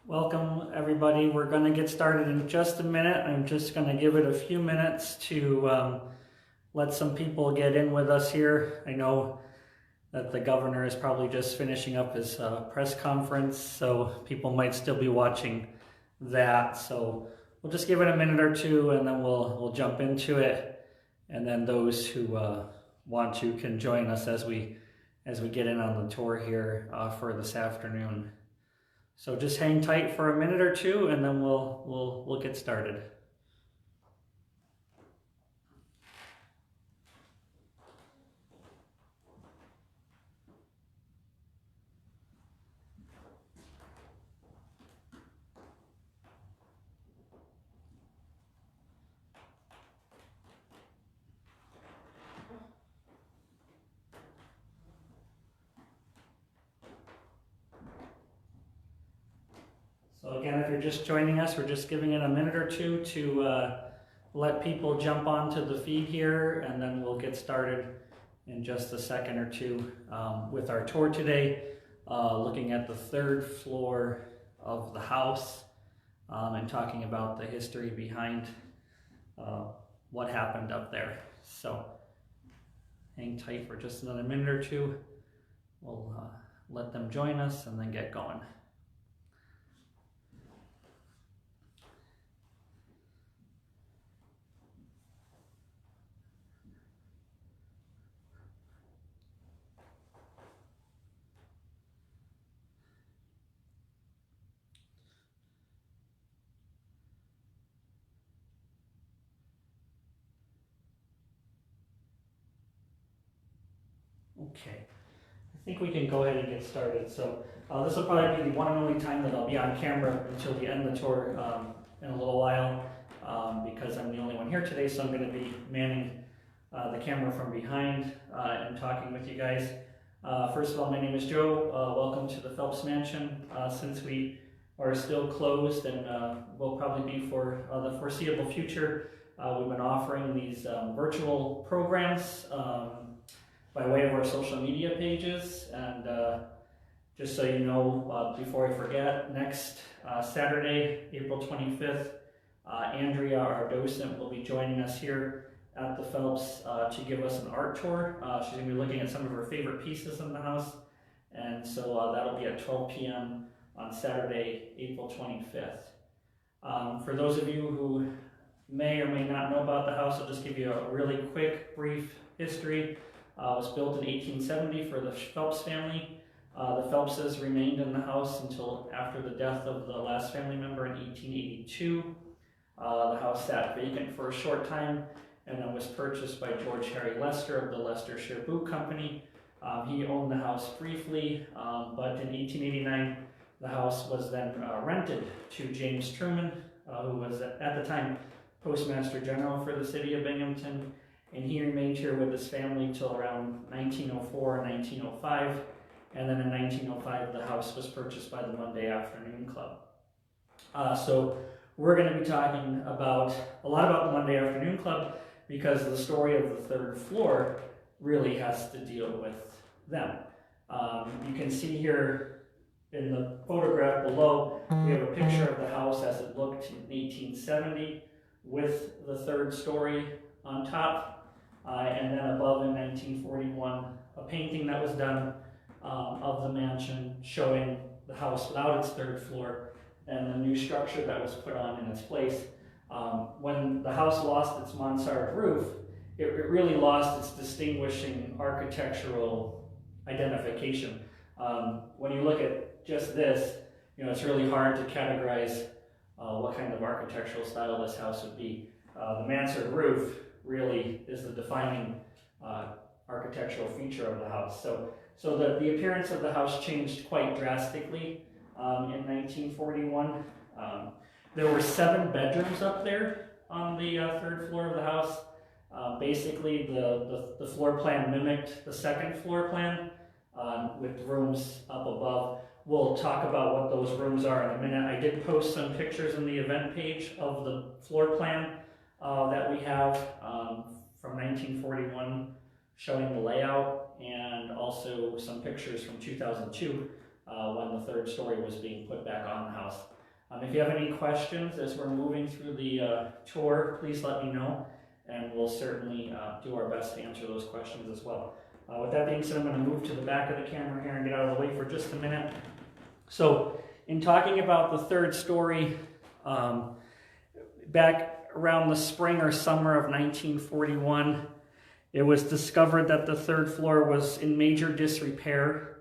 Welcome everybody. We're going to get started in just a minute. I'm just going to give it a few minutes to let some people get in with us here. I know that the governor is probably just finishing up his press conference, so people might still be watching that. So we'll just give it a minute or two and then we'll jump into it. And then those who want to can join us as we get in on the tour here for this afternoon. So just hang tight for a minute or two and then we'll get started. So again, if you're just joining us, we're just giving it a minute or two to let people jump onto the feed here, and then we'll get started in just a second or two with our tour today, looking at the third floor of the house and talking about the history behind what happened up there. So hang tight for just another minute or two. We'll let them join us and then get going. Okay, I think we can go ahead and get started. So this will probably be the one and only time that I'll be on camera until we end the tour in a little while because I'm the only one here today, so I'm going to be manning the camera from behind and talking with you guys. First of all, my name is Joe. Welcome to the Phelps Mansion. Since we are still closed and will probably be for the foreseeable future, we've been offering these virtual programs by way of our social media pages. And just so you know, before I forget, next Saturday, April 25th, Andrea, our docent, will be joining us here at the Phelps to give us an art tour. She's going to be looking at some of her favorite pieces in the house. And so that'll be at 12 p.m. on Saturday, April 25th. For those of you who may or may not know about the house, I'll just give you a really quick, brief history. It was built in 1870 for the Phelps family. The Phelpses remained in the house until after the death of the last family member in 1882. The house sat vacant for a short time and then was purchased by George Harry Lester of the Leicestershire Boot Company. He owned the house briefly, but in 1889 the house was then rented to James Truman, who was at the time Postmaster General for the city of Binghamton. And he remained here with his family till around 1904 and 1905. And then in 1905, the house was purchased by the Monday Afternoon Club. So we're going to be talking a lot about the Monday Afternoon Club because the story of the third floor really has to deal with them. You can see here in the photograph below, we have a picture of the house as it looked in 1870 with the third story on top. And then above in 1941, a painting that was done of the mansion showing the house without its third floor and the new structure that was put on in its place. When the house lost its mansard roof, it really lost its distinguishing architectural identification. When you look at just this, it's really hard to categorize what kind of architectural style this house would be. The mansard roof really is the defining architectural feature of the house. So the appearance of the house changed quite drastically in 1941. There were 7 bedrooms up there on the third floor of the house. Basically, the floor plan mimicked the second floor plan with rooms up above. We'll talk about what those rooms are in a minute. I did post some pictures in the event page of the floor plan that we have from 1941 showing the layout, and also some pictures from 2002 when the third story was being put back on the house. If you have any questions as we're moving through the tour, please let me know, and we'll certainly do our best to answer those questions as well. With that being said, I'm going to move to the back of the camera here and get out of the way for just a minute. So, in talking about the third story, back around the spring or summer of 1941, it was discovered that the third floor was in major disrepair.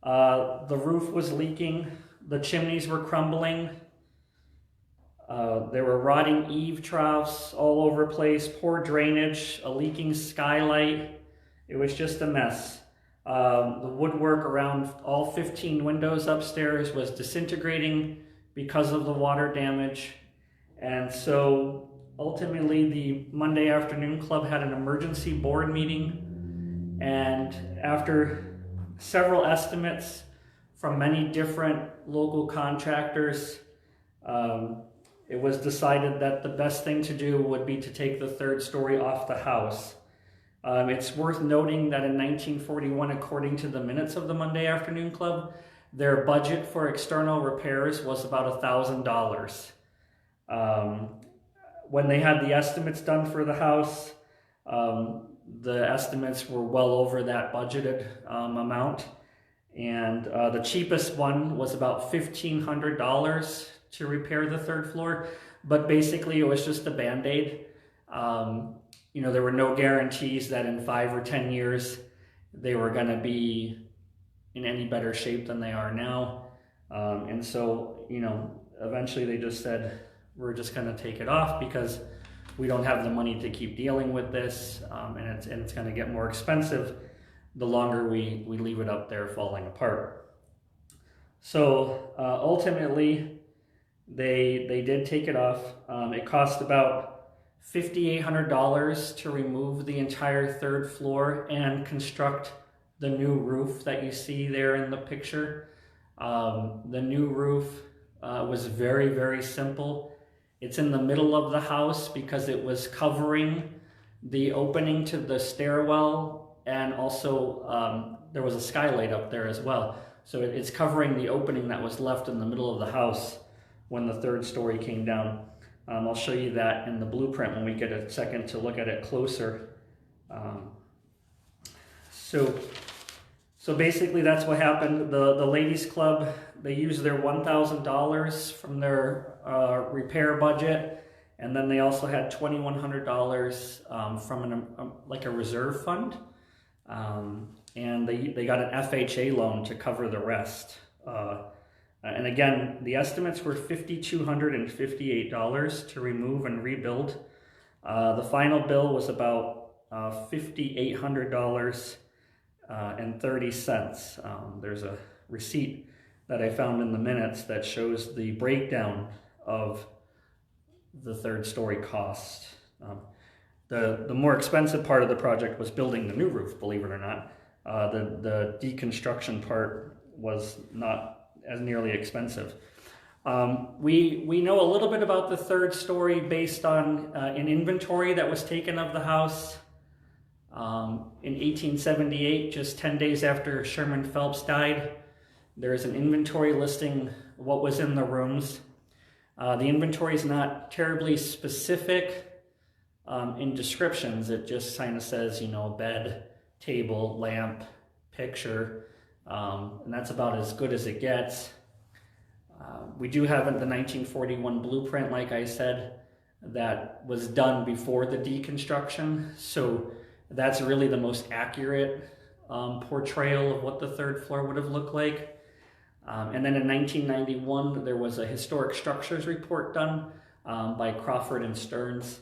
The roof was leaking, the chimneys were crumbling, there were rotting eave troughs all over the place, poor drainage, a leaking skylight. It was just a mess. The woodwork around all 15 windows upstairs was disintegrating because of the water damage. And so ultimately the Monday Afternoon Club had an emergency board meeting, and after several estimates from many different local contractors, it was decided that the best thing to do would be to take the third story off the house. It's worth noting that in 1941, according to the minutes of the Monday Afternoon Club, their budget for external repairs was about $1,000. When they had the estimates done for the house, the estimates were well over that budgeted amount. And the cheapest one was about $1,500 to repair the third floor. But basically it was just a Band-Aid. You know, there were no guarantees that in 5 or 10 years they were going to be in any better shape than they are now. And so, you know, eventually they just said, we're just going to take it off because we don't have the money to keep dealing with this, and it's going to get more expensive the longer we leave it up there falling apart. So ultimately, they did take it off. It cost about $5,800 to remove the entire third floor and construct the new roof that you see there in the picture. The new roof was very, very simple. It's in the middle of the house because it was covering the opening to the stairwell, and also there was a skylight up there as well. So it's covering the opening that was left in the middle of the house when the third story came down. I'll show you that in the blueprint when we get a second to look at it closer. So basically that's what happened. The ladies club, they used their $1,000 from their repair budget, and then they also had $2,100 from like a reserve fund, and they got an FHA loan to cover the rest. And again, the estimates were $5,258 to remove and rebuild. The final bill was about $5,800 and 30 cents. There's a receipt that I found in the minutes that shows the breakdown of the third story cost. The more expensive part of the project was building the new roof, believe it or not. The deconstruction part was not as nearly expensive. We know a little bit about the third story based on an inventory that was taken of the house in 1878, just 10 days after Sherman Phelps died. There is an inventory listing what was in the rooms. The inventory is not terribly specific in descriptions. It just kind of says, you know, bed, table, lamp, picture, and that's about as good as it gets. We do have the 1941 blueprint, like I said, that was done before the deconstruction. So that's really the most accurate portrayal of what the third floor would have looked like. And then in 1991, there was a historic structures report done by Crawford and Stearns.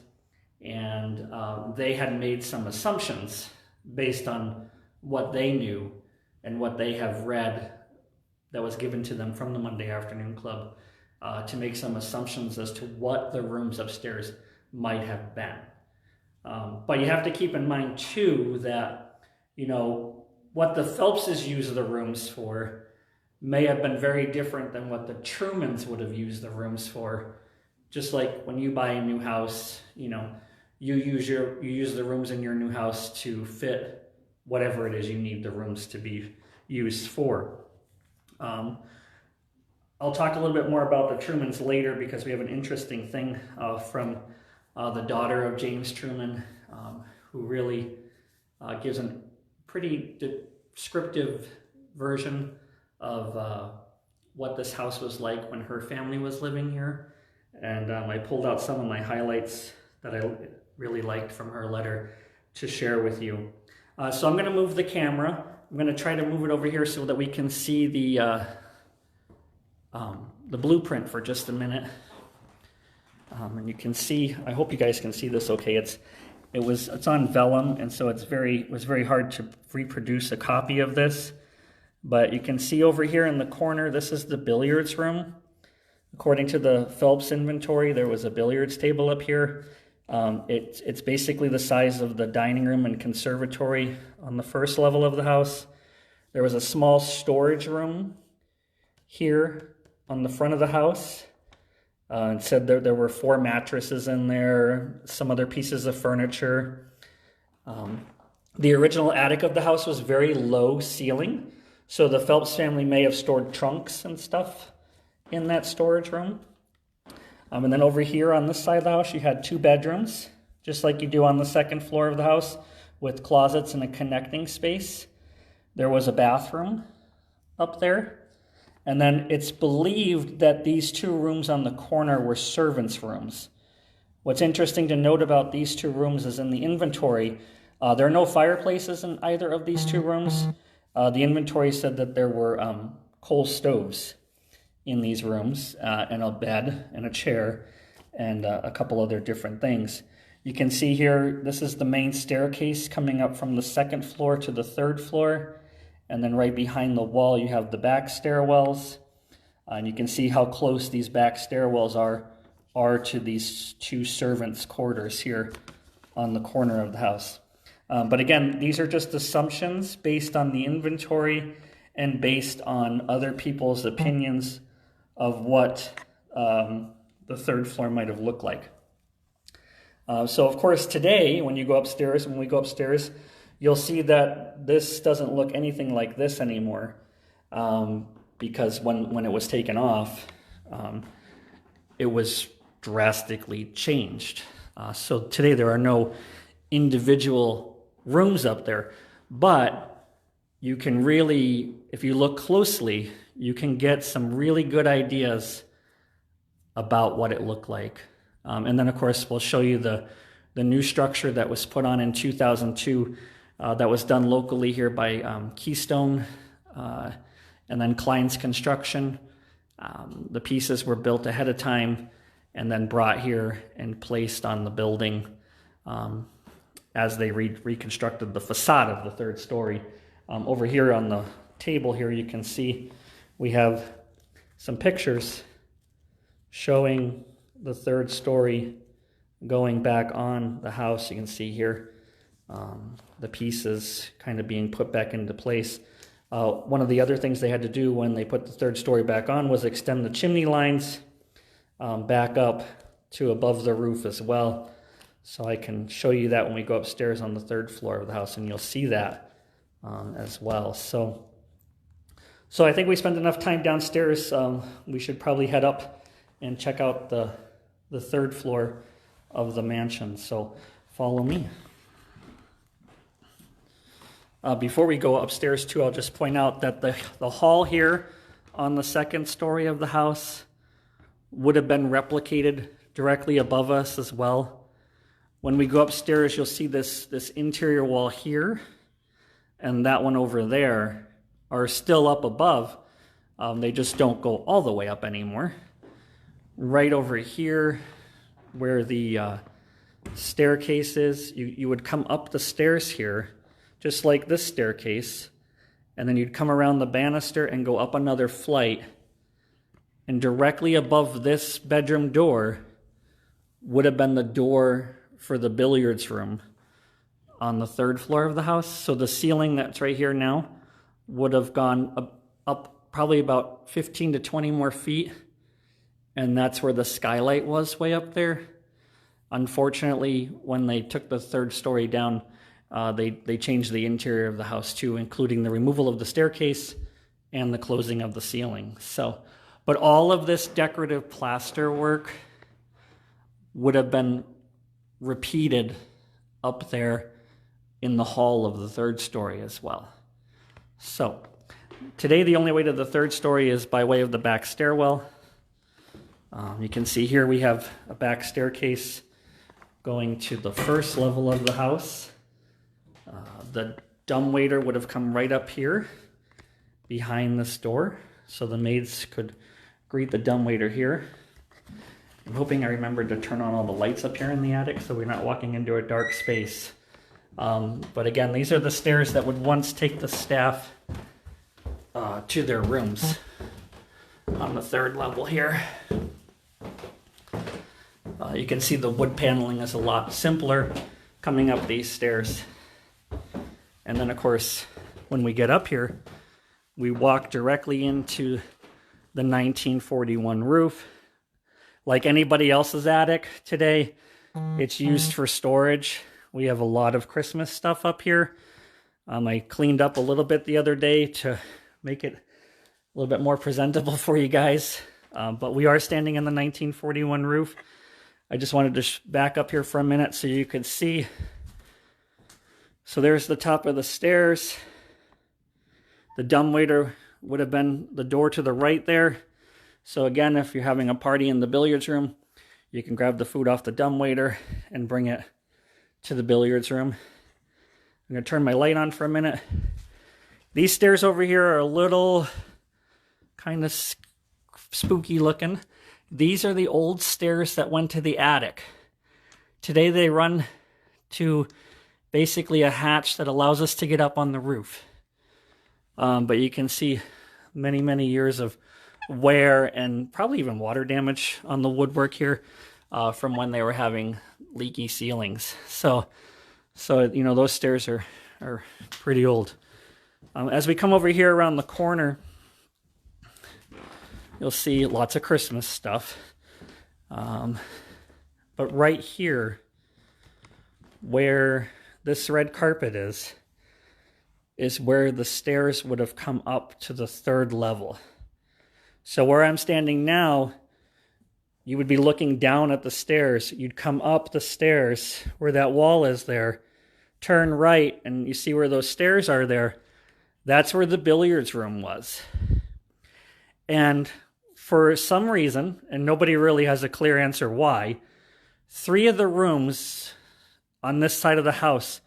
And they had made some assumptions based on what they knew and what they have read that was given to them from the Monday Afternoon Club to make some assumptions as to what the rooms upstairs might have been. But you have to keep in mind too that, you know, what the Phelpses used the rooms for may have been very different than what the Trumans would have used the rooms for. Just like when you buy a new house, you know, you use the rooms in your new house to fit whatever it is you need the rooms to be used for. I'll talk a little bit more about the Trumans later because we have an interesting thing from the daughter of James Truman, who really gives a pretty descriptive version of what this house was like when her family was living here. And I pulled out some of my highlights that I really liked from her letter to share with you. So I'm going to move the camera. I'm going to try to move it over here so that we can see the blueprint for just a minute. And you can see, I hope you guys can see this okay. It's on vellum, and so it was very hard to reproduce a copy of this. But you can see over here in the corner, this is the billiards room. According to the Phelps inventory, there was a billiards table up here. It's basically the size of the dining room and conservatory on the first level of the house. There was a small storage room here on the front of the house. It said there were 4 mattresses in there, some other pieces of furniture. The original attic of the house was very low ceiling, so the Phelps family may have stored trunks and stuff in that storage room. And then over here on this side of the house, you had 2 bedrooms, just like you do on the second floor of the house, with closets and a connecting space. There was a bathroom up there. And then it's believed that these 2 rooms on the corner were servants' rooms. What's interesting to note about these 2 rooms is in the inventory, there are no fireplaces in either of these 2 rooms. The inventory said that there were coal stoves in these rooms, and a bed and a chair and a couple other different things. You can see here, this is the main staircase coming up from the 2nd floor to the 3rd floor. And then right behind the wall, you have the back stairwells. And you can see how close these back stairwells are to these 2 servants' quarters here on the corner of the house. But again, these are just assumptions based on the inventory and based on other people's opinions of what the 3rd floor might have looked like. So of course today, when we go upstairs, you'll see that this doesn't look anything like this anymore, because when it was taken off, it was drastically changed. So today there are no individual rooms up there, but you can really, if you look closely, you can get some really good ideas about what it looked like. And then of course we'll show you the new structure that was put on in 2002. That was done locally here by Keystone and then Klein's Construction. The pieces were built ahead of time and then brought here and placed on the building as they reconstructed the facade of the 3rd story. Over here on the table here, you can see we have some pictures showing the 3rd story going back on the house. You can see here the pieces kind of being put back into place. One of the other things they had to do when they put the 3rd story back on was extend the chimney lines back up to above the roof as well. So I can show you that when we go upstairs on the 3rd floor of the house, and you'll see that as well. So I think we spent enough time downstairs. We should probably head up and check out the 3rd floor of the mansion. So follow me. Before we go upstairs too, I'll just point out that the hall here on the 2nd story of the house would have been replicated directly above us as well. When we go upstairs, you'll see this interior wall here and that one over there are still up above. They just don't go all the way up anymore. Right over here where the staircase is, you would come up the stairs here, just like this staircase, and then you'd come around the banister and go up another flight, and directly above this bedroom door would have been the door for the billiards room on the 3rd floor of the house. So the ceiling that's right here now would have gone up probably about 15 to 20 more feet, and that's where the skylight was, way up there. Unfortunately, when they took the 3rd story down, they changed the interior of the house too, including the removal of the staircase and the closing of the ceiling. So, But all of this decorative plaster work would have been repeated up there in the hall of the third story as well. So today the only way to the third story is by way of the back stairwell. You can see here we have a back staircase going to the first level of the house. The dumbwaiter would have come right up here behind this door, so the maids could greet the dumbwaiter here. I'm hoping I remembered to turn on all the lights up here in the attic so we're not walking into a dark space. But again, these are the stairs that would once take the staff to their rooms on the third level here. You can see the wood paneling is a lot simpler coming up these stairs. And then, of course, when we get up here, we walk directly into the 1941 roof. Like anybody else's attic today, it's used for storage. We have a lot of Christmas stuff up here. I cleaned up a little bit the other day to make it a little bit more presentable for you guys. But we are standing in the 1941 roof. I just wanted to back up here for a minute so you could see. So there's the top of the stairs. The dumbwaiter would have been the door to the right there. So again, if you're having a party in the billiards room, you can grab the food off the dumbwaiter and bring it to the billiards room. I'm going to turn my light on for a minute. These stairs over here are a little kind of spooky looking. These are the old stairs that went to the attic. Today they run to basically a hatch that allows us to get up on the roof. But you can see many, many years of wear and probably even water damage on the woodwork here from when they were having leaky ceilings. So you know, those stairs are pretty old. As we come over here around the corner, you'll see lots of Christmas stuff. But right here, where this red carpet is where the stairs would have come up to the third level. So where I'm standing now, you would be looking down at the stairs. You'd come up the stairs where that wall is there, turn right, and you see where those stairs are there. That's where the billiards room was. And for some reason, and nobody really has a clear answer why, 3 of the rooms on this side of the house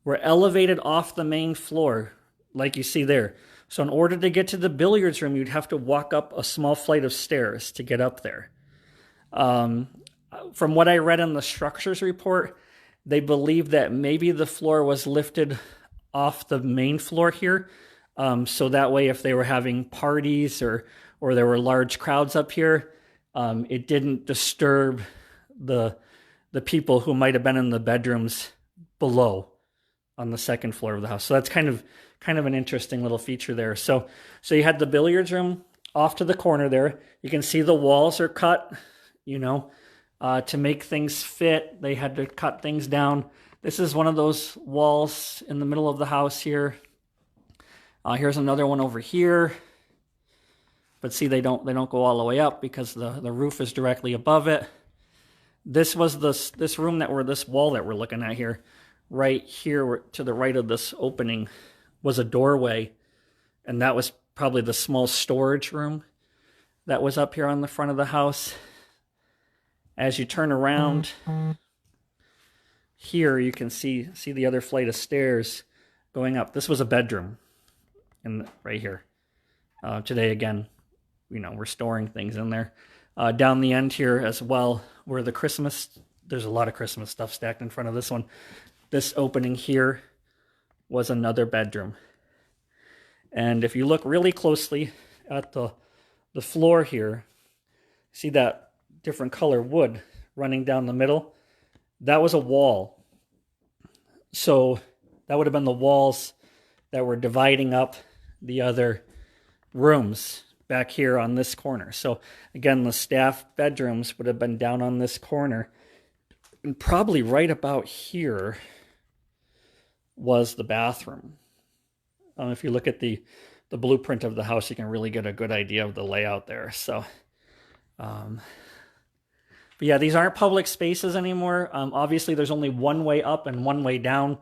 were elevated off the main floor, like you see there. So in order to get to the billiards room, you'd have to walk up a small flight of stairs to get up there. From what I read in the structures report, they believe that maybe the floor was lifted off the main floor here. So that way, if they were having parties or there were large crowds up here, it didn't disturb the people who might have been in the bedrooms below on the second floor of the house. So that's kind of an interesting little feature there. So you had the billiards room off to the corner there. You can see the walls are cut, you know, to make things fit. They had to cut things down. This is one of those walls in the middle of the house here. Here's another one over here. But see, they don't go all the way up because the roof is directly above it. This was this room this wall that we're looking at here. Right here to the right of this opening was a doorway, and that was probably the small storage room that was up here on the front of the house. As you turn around here, you can see the other flight of stairs going up. This was a bedroom right here. Today, again, you know, we're storing things in there. Down the end here as well, where there's a lot of Christmas stuff stacked in front of this one. This opening here was another bedroom. And if you look really closely at the floor here, see that different color wood running down the middle? That was a wall. So that would have been the walls that were dividing up the other rooms back here on this corner. So again, the staff bedrooms would have been down on this corner. And probably right about here was the bathroom. If you look at the the blueprint of the house, you can really get a good idea of the layout there. So, but yeah, these aren't public spaces anymore. Obviously, there's only one way up and one way down.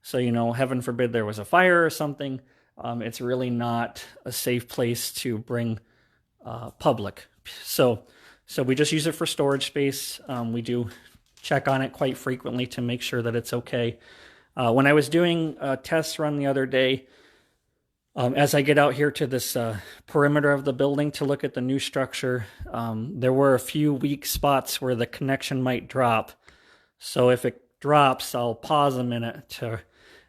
So, you know, heaven forbid there was a fire or something. It's really not a safe place to bring public. So we just use it for storage space. We do check on it quite frequently to make sure that it's okay. When I was doing a test run the other day, as I get out here to this perimeter of the building to look at the new structure, there were a few weak spots where the connection might drop. So if it drops, I'll pause a minute to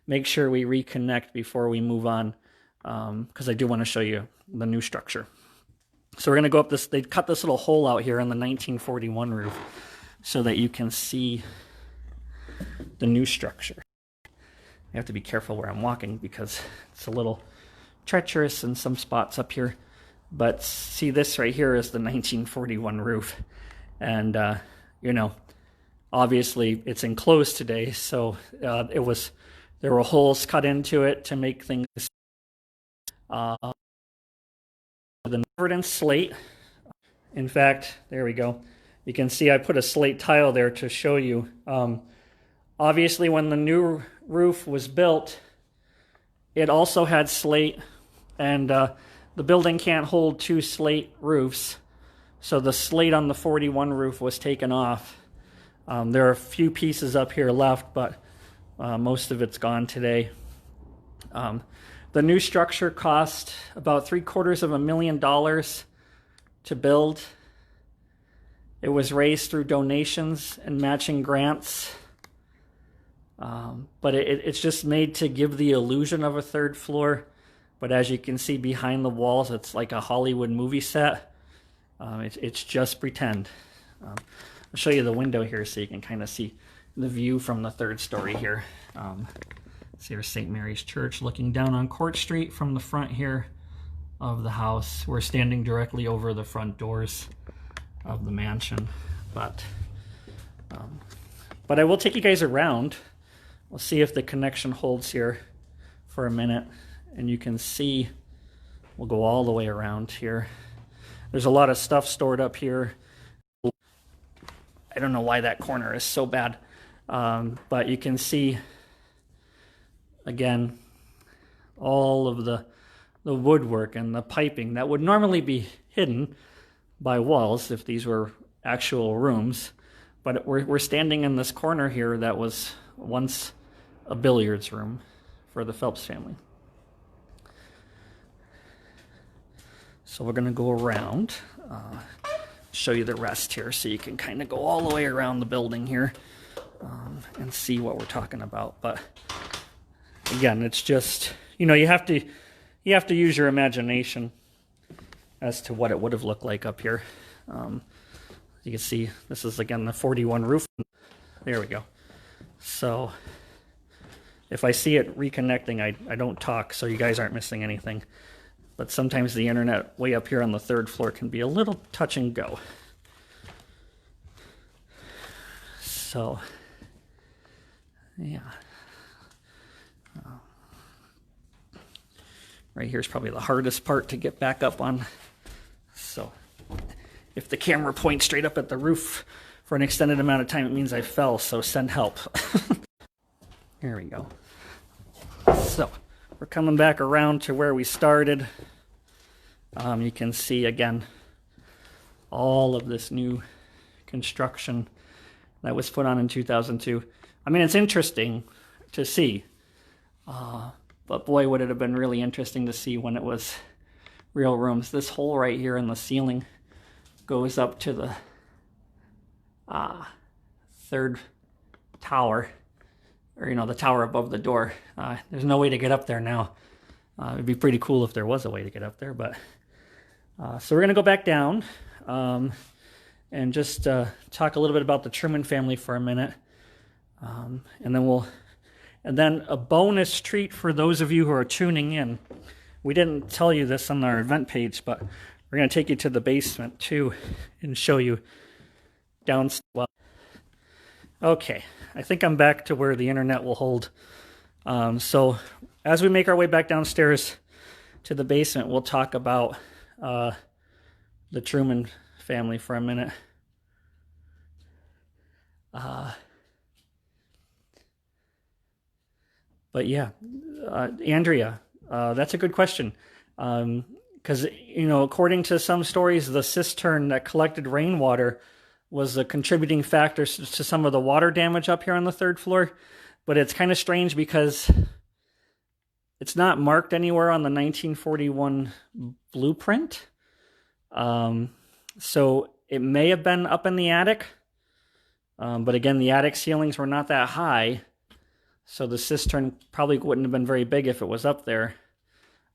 make sure we reconnect before we move on, because I do want to show you the new structure. So we're going to go up this, they cut this little hole out here on the 1941 roof so that you can see the new structure. I have to be careful where I'm walking because it's a little treacherous in some spots up here. But see, this right here is the 1941 roof. And, you know, obviously it's enclosed today. So there were holes cut into it to make things covered in slate. In fact, there we go. You can see I put a slate tile there to show you. Obviously, when the new roof was built, it also had slate, and the building can't hold two slate roofs, so the slate on the 41 roof was taken off. There are a few pieces up here left, but most of it's gone today. The new structure cost about $750,000 to build. It was raised through donations and matching grants. But it's just made to give the illusion of a third floor. But as you can see behind the walls, it's like a Hollywood movie set. It's just pretend. I'll show you the window here so you can kind of see the view from the third story here. See, here's St. Mary's Church looking down on Court Street from the front here of the house. We're standing directly over the front doors of the mansion. But I will take you guys around. We'll see if the connection holds here for a minute. And you can see, we'll go all the way around here. There's a lot of stuff stored up here. I don't know why that corner is so bad. But you can see, again, all of the woodwork and the piping that would normally be hidden by walls if these were actual rooms. But we're standing in this corner here that was once a billiards room for the Phelps family. So we're going to go around, show you the rest here so you can kind of go all the way around the building here and see what we're talking about. But again, it's just, you know, you have to use your imagination as to what it would have looked like up here. You can see this is, again, the 41 roof. There we go. So if I see it reconnecting, I don't talk so you guys aren't missing anything. But sometimes the internet way up here on the third floor can be a little touch and go. So, yeah. Right here's probably the hardest part to get back up on. So if the camera points straight up at the roof for an extended amount of time, it means I fell, so send help. Here we go. So we're coming back around to where we started. You can see, again, all of this new construction that was put on in 2002. I mean, it's interesting to see, but boy, would it have been really interesting to see when it was real rooms. This hole right here in the ceiling goes up to the third tower, or, you know, the tower above the door. There's no way to get up there now. It'd be pretty cool if there was a way to get up there, but so we're gonna go back down and just talk a little bit about the Truman family for a minute, and then a bonus treat for those of you who are tuning in. We didn't tell you this on our event page, but we're gonna take you to the basement too and show you downstairs. Well, okay, I think I'm back to where the internet will hold. So as we make our way back downstairs, to the basement, we'll talk about the Truman family for a minute. But yeah, Andrea, that's a good question. Because, according to some stories, the cistern that collected rainwater was a contributing factor to some of the water damage up here on the third floor. But it's kind of strange because it's not marked anywhere on the 1941 blueprint. So it may have been up in the attic. But again, the attic ceilings were not that high. So the cistern probably wouldn't have been very big if it was up there.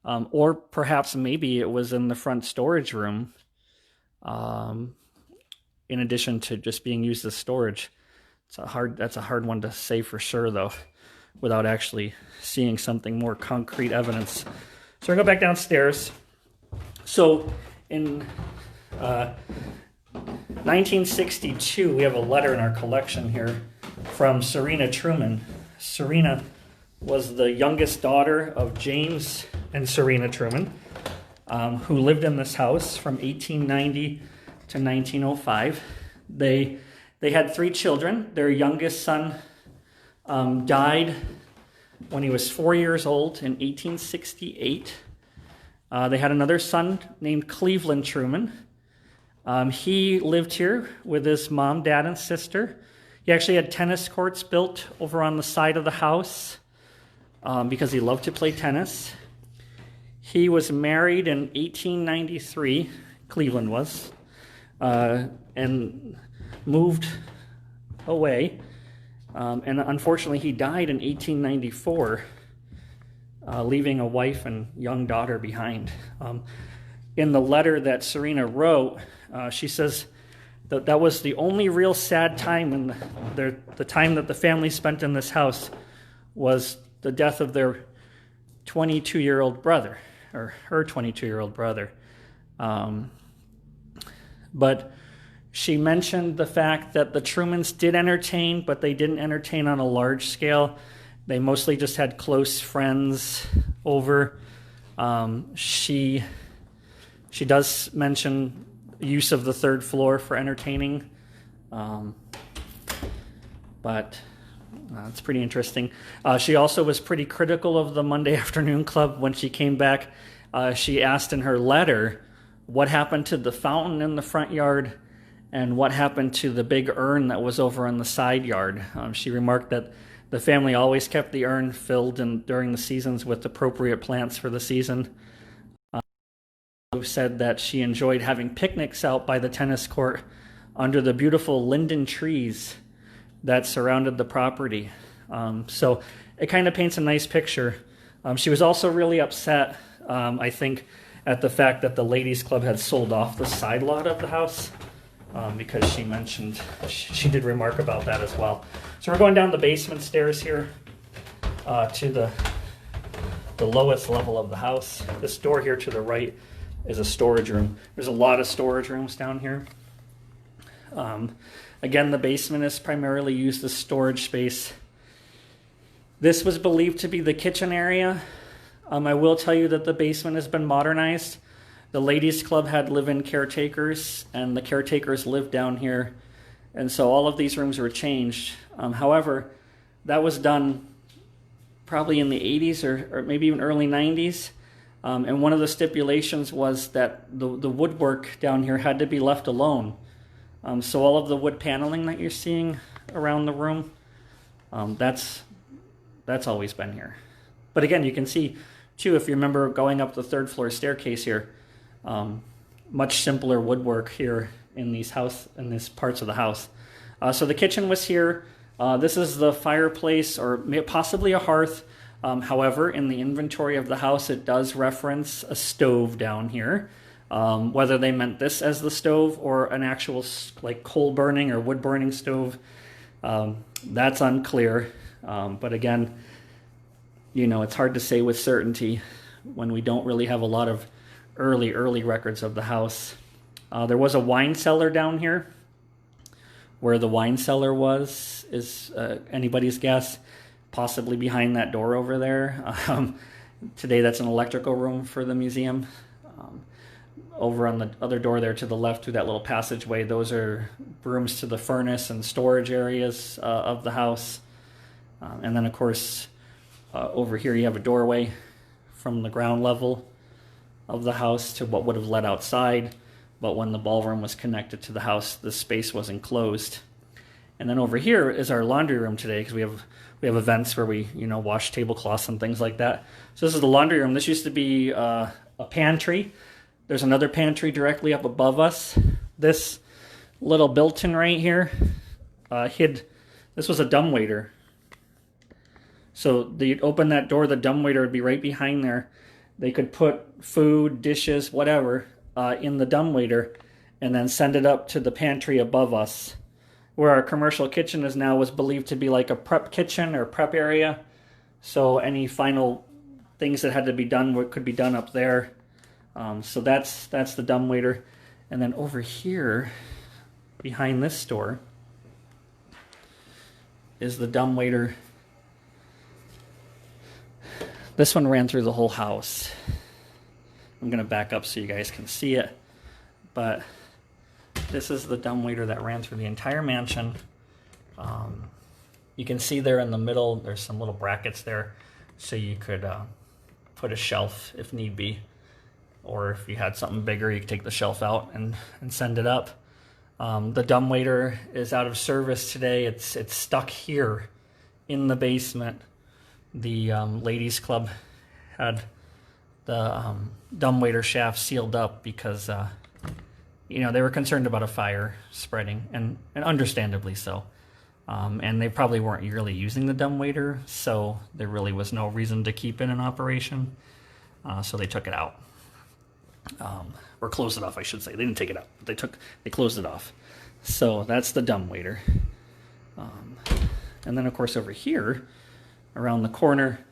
Or perhaps maybe it was in the front storage room, in addition to just being used as storage. That's a hard one to say for sure, though, without actually seeing something more concrete evidence. So I go back downstairs. So in 1962, we have a letter in our collection here from Serena Truman. Serena was the youngest daughter of James and Serena Truman, who lived in this house from 1890 to 1905. They had 3 children. Their youngest son died when he was 4 years old in 1868. They had another son named Cleveland Truman. He lived here with his mom, dad, and sister. He actually had tennis courts built over on the side of the house because he loved to play tennis. He was married in 1893, Cleveland was, and moved away. And unfortunately, he died in 1894, leaving a wife and young daughter behind. In the letter that Serena wrote, she says that was the only real sad time in the time that the family spent in this house was the death of their 22-year-old brother, or her 22-year-old brother. But she mentioned the fact that the Trumans did entertain, but they didn't entertain on a large scale. They mostly just had close friends over. She does mention use of the third floor for entertaining, but it's pretty interesting. She also was pretty critical of the Monday Afternoon Club. When she came back, she asked in her letter what happened to the fountain in the front yard and what happened to the big urn that was over in the side yard. She remarked that the family always kept the urn filled during the seasons with appropriate plants for the season. Said that she enjoyed having picnics out by the tennis court under the beautiful linden trees that surrounded the property. So it kind of paints a nice picture. She was also really upset, I think, at the fact that the ladies' club had sold off the side lot of the house, because she mentioned, she did remark about that as well. So we're going down the basement stairs here to the lowest level of the house. This door here to the right is a storage room. There's a lot of storage rooms down here. Again, the basement is primarily used as storage space. This was believed to be the kitchen area. I will tell you that the basement has been modernized. The ladies' club had live-in caretakers, and the caretakers lived down here. And so all of these rooms were changed. However, that was done probably in the 80s or maybe even early 90s. And one of the stipulations was that the woodwork down here had to be left alone. So all of the wood paneling that you're seeing around the room, that's always been here. But again, you can see, too, if you remember going up the third floor staircase here, much simpler woodwork here in these parts of the house. So the kitchen was here. This is the fireplace, or possibly a hearth. However, in the inventory of the house, it does reference a stove down here. Whether they meant this as the stove or an actual like coal burning or wood burning stove, that's unclear. But again, it's hard to say with certainty when we don't really have a lot of early records of the house. There was a wine cellar down here. Where the wine cellar is anybody's guess. Possibly behind that door over there. Today that's an electrical room for the museum. Over on the other door there to the left through that little passageway, those are rooms to the furnace and storage areas of the house. And then of course over here you have a doorway from the ground level of the house to what would have led outside. But when the ballroom was connected to the house, the space was enclosed. And then over here is our laundry room today, because we have events where we wash tablecloths and things like that. So this is the laundry room. This used to be a pantry. There's another pantry directly up above us. This little built-in right here this was a dumbwaiter. So you'd open that door, the dumbwaiter would be right behind there. They could put food, dishes, whatever, in the dumbwaiter and then send it up to the pantry above us. Where our commercial kitchen is now was believed to be like a prep kitchen or prep area. So any final things that had to be done could be done up there. So that's the dumbwaiter. And then over here, behind this door, is the dumbwaiter. This one ran through the whole house. I'm going to back up so you guys can see it. But this is the dumbwaiter that ran through the entire mansion. You can see there in the middle, there's some little brackets there, so you could put a shelf if need be. Or if you had something bigger, you could take the shelf out and send it up. The dumbwaiter is out of service today. It's stuck here in the basement. The ladies club had the dumbwaiter shaft sealed up because they were concerned about a fire spreading, and understandably so. And they probably weren't really using the dumbwaiter, so there really was no reason to keep it in operation. So they took it out. Or closed it off, I should say. They didn't take it out, but they closed it off. So that's the dumbwaiter. And then of course over here, around the corner,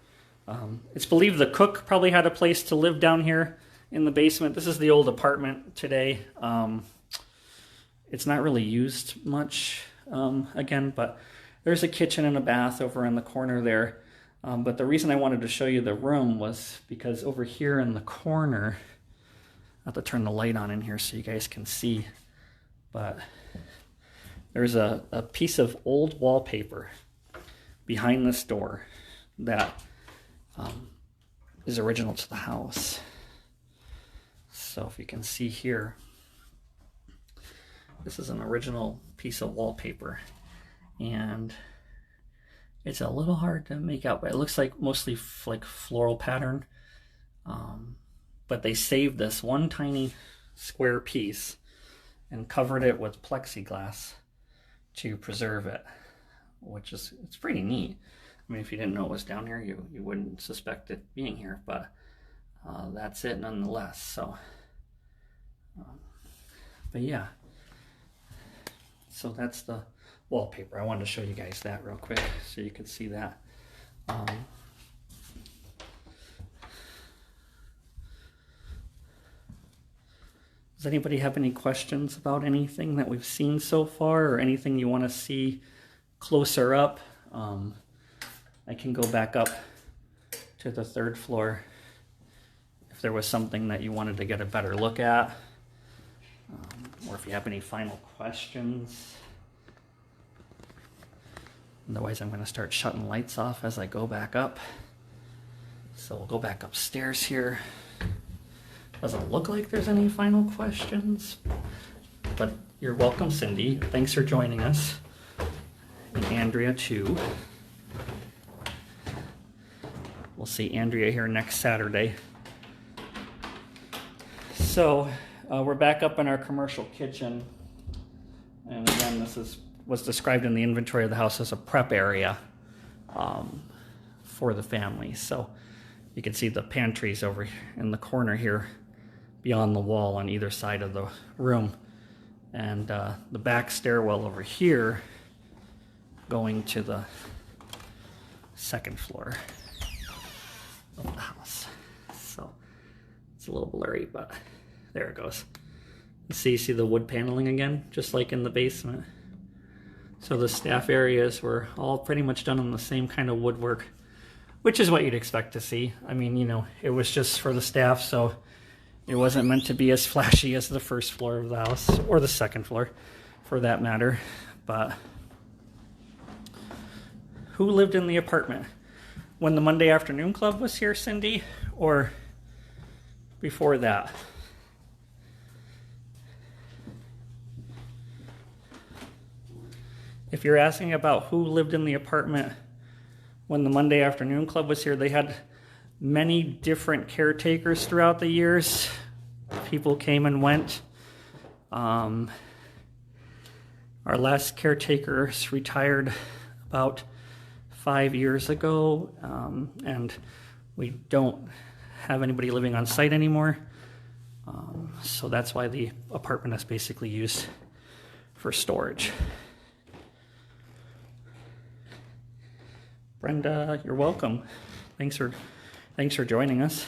it's believed the cook probably had a place to live down here in the basement. This is the old apartment today. It's not really used much again, but there's a kitchen and a bath over in the corner there. But the reason I wanted to show you the room was because over here in the corner, I have to turn the light on in here so you guys can see, but there's a piece of old wallpaper behind this door that is original to the house. So if you can see here, this is an original piece of wallpaper, and it's a little hard to make out, but it looks like mostly like floral pattern. But they saved this one tiny square piece and covered it with plexiglass to preserve it, which is, it's pretty neat. I mean, if you didn't know it was down here, you wouldn't suspect it being here, but that's it nonetheless. So, but yeah, so that's the wallpaper. I wanted to show you guys that real quick so you could see that. Does anybody have any questions about anything that we've seen so far, or anything you want to see closer up? I can go back up to the third floor if there was something that you wanted to get a better look at, or if you have any final questions. Otherwise, I'm going to start shutting lights off as I go back up. So we'll go back upstairs here. Doesn't look like there's any final questions, but you're welcome, Cindy. Thanks for joining us. And Andrea, too. We'll see Andrea here next Saturday. So we're back up in our commercial kitchen. And again, this was described in the inventory of the house as a prep area for the family. So you can see the pantries over in the corner here, beyond the wall on either side of the room, and the back stairwell over here going to the second floor of the house. So it's a little blurry, but there it goes. You see the wood paneling again, just like in the basement. So the staff areas were all pretty much done on the same kind of woodwork. which is what you'd expect to see. I mean, you know, it was just for the staff, so it wasn't meant to be as flashy as the first floor of the house, or the second floor, for that matter. But who lived in the apartment? When the Monday Afternoon Club was here, Cindy, or before that? If you're asking about who lived in the apartment when the Monday Afternoon Club was here, they had many different caretakers throughout the years. People came and went. Our last caretakers retired about 5 years ago, and we don't have anybody living on site anymore. So that's why the apartment is basically used for storage. Brenda, you're welcome. Thanks for joining us.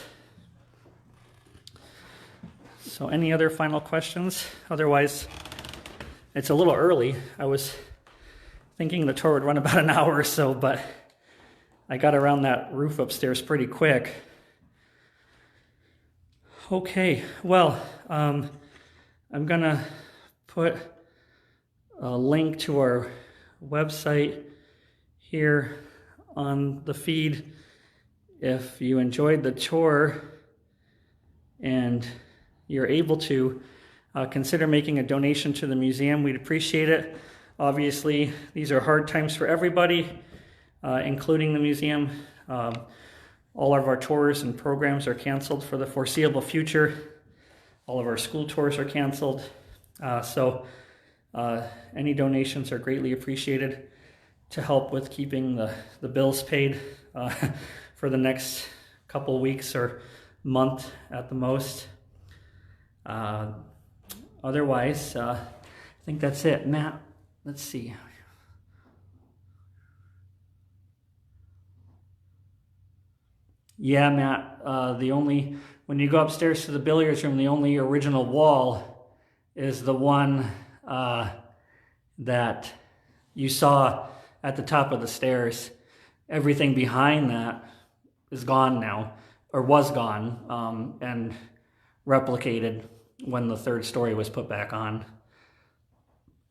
So any other final questions? Otherwise, it's a little early. I was thinking the tour would run about an hour or so, but I got around that roof upstairs pretty quick. Okay, well, I'm gonna put a link to our website here on the feed. If you enjoyed the tour and you're able to, consider making a donation to the museum. We'd appreciate it. Obviously, these are hard times for everybody, including the museum. All of our tours and programs are canceled for the foreseeable future. All of our school tours are canceled. So any donations are greatly appreciated to help with keeping the bills paid for the next couple weeks or month at the most. Otherwise, I think that's it. Matt, let's see. Yeah, Matt, when you go upstairs to the billiards room, the only original wall is the one that you saw at the top of the stairs. Everything behind that is gone now, or was gone, and replicated when the third story was put back on.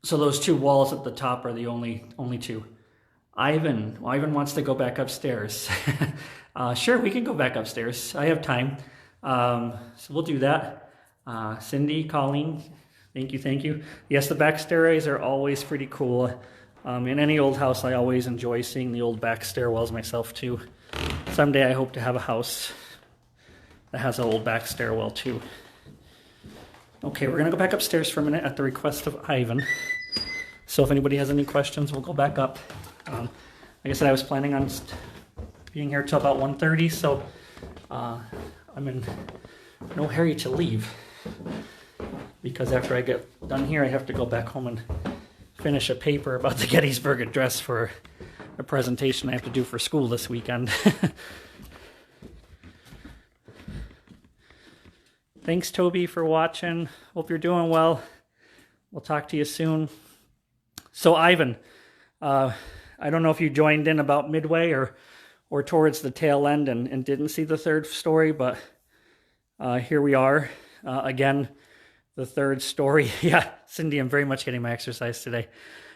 So those two walls at the top are the only two. Ivan wants to go back upstairs. Sure, we can go back upstairs. I have time. So we'll do that. Cindy, Colleen, thank you. Yes, the back stairways are always pretty cool. In any old house, I always enjoy seeing the old back stairwells myself too. Someday I hope to have a house that has an old back stairwell too. Okay, we're gonna go back upstairs for a minute at the request of Ivan. So if anybody has any questions, we'll go back up. Like I said, I was planning on being here till about 1:30, so I'm in no hurry to leave, because after I get done here, I have to go back home and finish a paper about the Gettysburg Address for a presentation I have to do for school this weekend. Thanks, Toby, for watching. Hope you're doing well. We'll talk to you soon. So, Ivan, I don't know if you joined in about midway or towards the tail end and didn't see the third story, but here we are. Again, the third story. Yeah, Cindy, I'm very much getting my exercise today.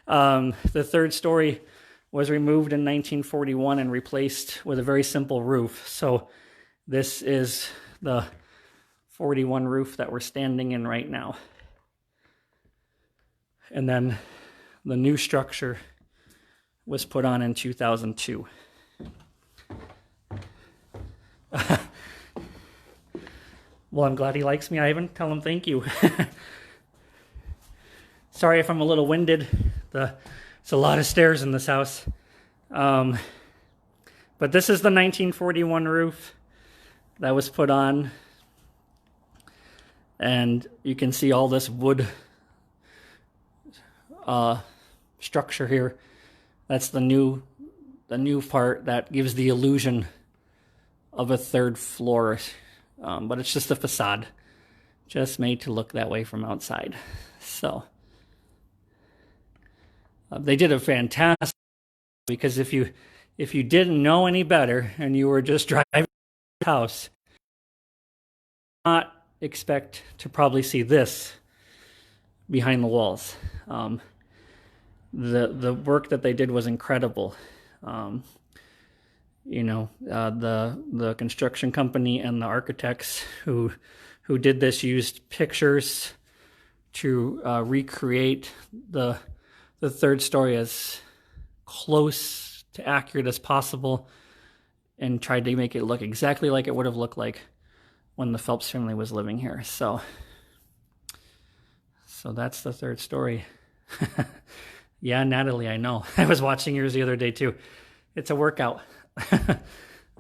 The third story was removed in 1941 and replaced with a very simple roof. So this is the 41 roof that we're standing in right now. And then the new structure was put on in 2002. Well, I'm glad he likes me, Ivan. Tell him thank you. Sorry if I'm a little winded. It's a lot of stairs in this house. But this is the 1941 roof that was put on. And you can see all this wood structure here. That's the new part that gives the illusion of a third floor. But it's just a facade, just made to look that way from outside. So they did a fantastic, because if you if you didn't know any better and you were just driving the house, not expect to probably see this behind the walls. The work that they did was incredible. The construction company and the architects who did this used pictures to recreate the third story as close to accurate as possible, and tried to make it look exactly like it would have looked like when the Phelps family was living here. So that's the third story. Yeah, Natalie, I know. I was watching yours the other day too. It's a workout.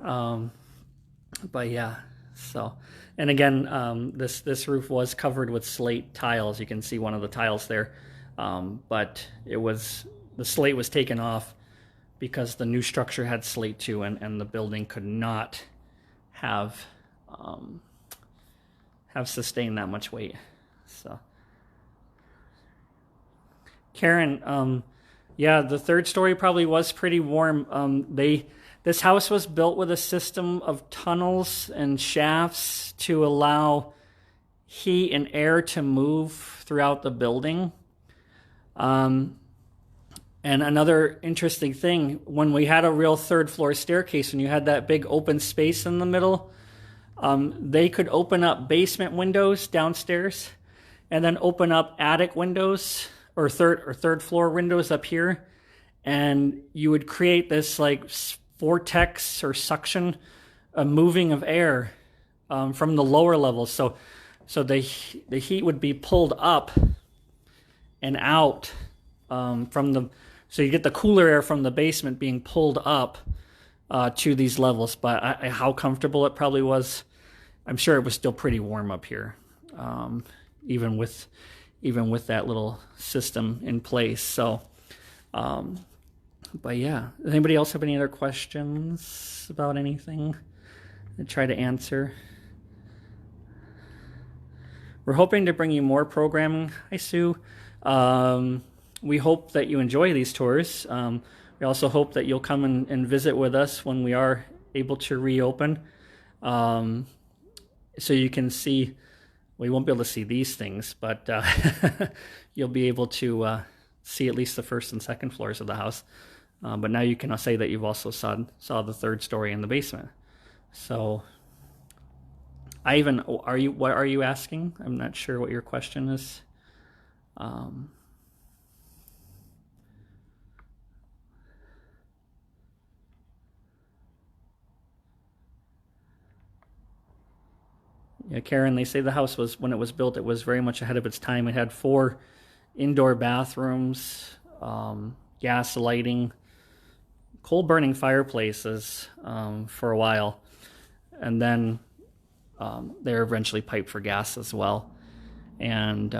But yeah, so, and again, this roof was covered with slate tiles. You can see one of the tiles there. But the slate was taken off because the new structure had slate too, and the building could not have sustained that much weight. So Karen, yeah, the third story probably was pretty warm. This house was built with a system of tunnels and shafts to allow heat and air to move throughout the building. And another interesting thing, when we had a real third floor staircase, when you had that big open space in the middle, they could open up basement windows downstairs and then open up attic windows or third floor windows up here. And you would create this like vortex or suction, a moving of air from the lower levels. So the heat would be pulled up and out so you get the cooler air from the basement being pulled up to these levels. But how comfortable it probably was, I'm sure it was still pretty warm up here, even with that little system in place. So, but yeah, does anybody else have any other questions about anything to try to answer? We're hoping to bring you more programming. Hi, Sue. We hope that you enjoy these tours. We also hope that you'll come and visit with us when we are able to reopen. So you can see, we won't be able to see these things, but you'll be able to see at least the first and second floors of the house. But now you can say that you've also saw the third story in the basement. So what are you asking? I'm not sure what your question is. Yeah, Karen, they say the house was, when it was built, it was very much ahead of its time. It had 4 indoor bathrooms, gas lighting, coal-burning fireplaces for a while, and then they were eventually piped for gas as well. And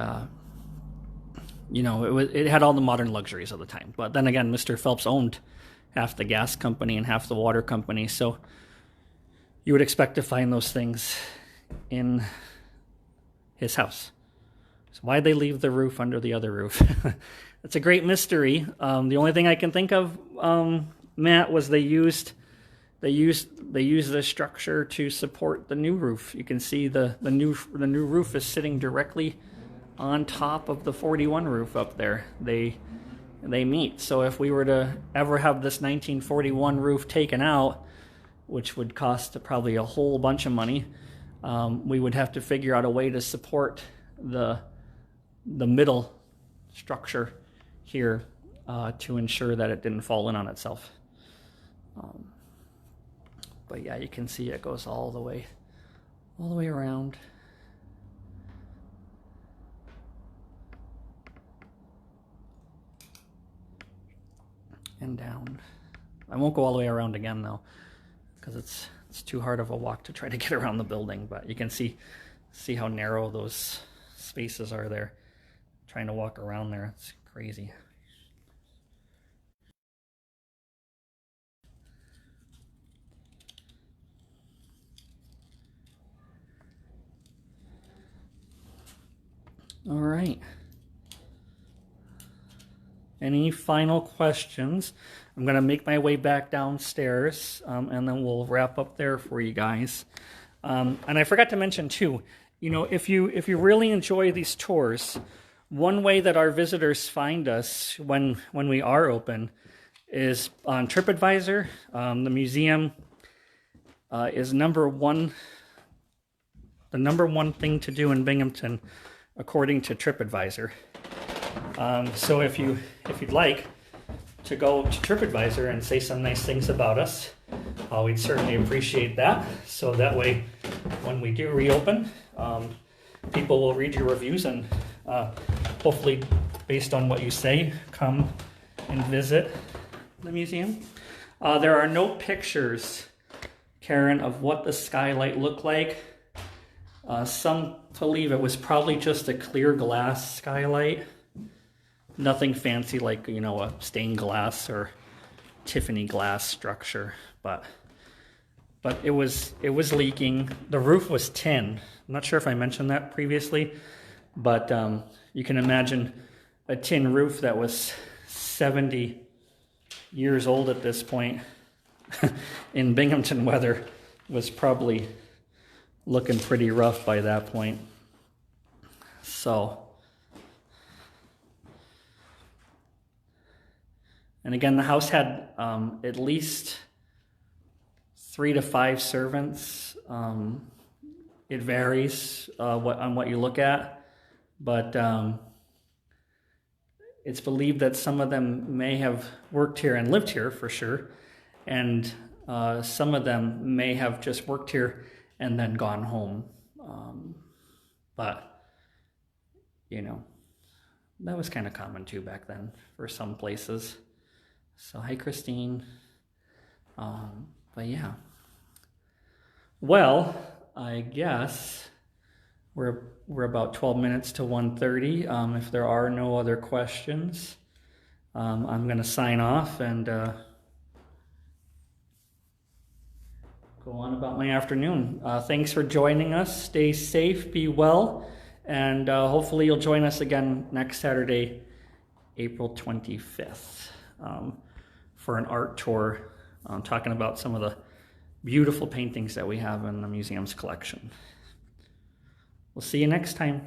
it had all the modern luxuries of the time. But then again, Mr. Phelps owned half the gas company and half the water company, so you would expect to find those things in his house. So why'd they leave the roof under the other roof? It's a great mystery. The only thing I can think of, Matt, was they used the structure to support the new roof. You can see the new roof is sitting directly on top of the 41 roof up there. They meet. So if we were to ever have this 1941 roof taken out, which would cost probably a whole bunch of money, we would have to figure out a way to support the middle structure here to ensure that it didn't fall in on itself. But yeah, you can see it goes all the way around. And down. I won't go all the way around again though, because it's too hard of a walk to try to get around the building. But you can see how narrow those spaces are there. Trying to walk around there, it's crazy. All right. any final questions? I'm going to make my way back downstairs, and then we'll wrap up there for you guys. And I forgot to mention too, you know, if you really enjoy these tours, one way that our visitors find us when we are open is on TripAdvisor. The museum is the number one thing to do in Binghamton, according to TripAdvisor. So if you'd like to go to TripAdvisor and say some nice things about us, we'd certainly appreciate that. So that way, when we do reopen, people will read your reviews and hopefully, based on what you say, come and visit the museum. There are no pictures, Karen, of what the skylight looked like. Some believe it was probably just a clear glass skylight. Nothing fancy like, you know, a stained glass or Tiffany glass structure, but it was leaking. The roof was tin. I'm not sure if I mentioned that previously, but you can imagine a tin roof that was 70 years old at this point in Binghamton weather was probably looking pretty rough by that point. So, and again, the house had at least 3 to 5 servants. It varies on what you look at, but it's believed that some of them may have worked here and lived here for sure, and some of them may have just worked here and then gone home. But, you know, that was kind of common too back then for some places. So, hi, Christine. But yeah. Well, I guess we're about 12 minutes to 1:30. If there are no other questions, I'm going to sign off and go on about my afternoon. Thanks for joining us. Stay safe, be well, and hopefully you'll join us again next Saturday, April 25th, for an art tour, talking about some of the beautiful paintings that we have in the museum's collection. We'll see you next time.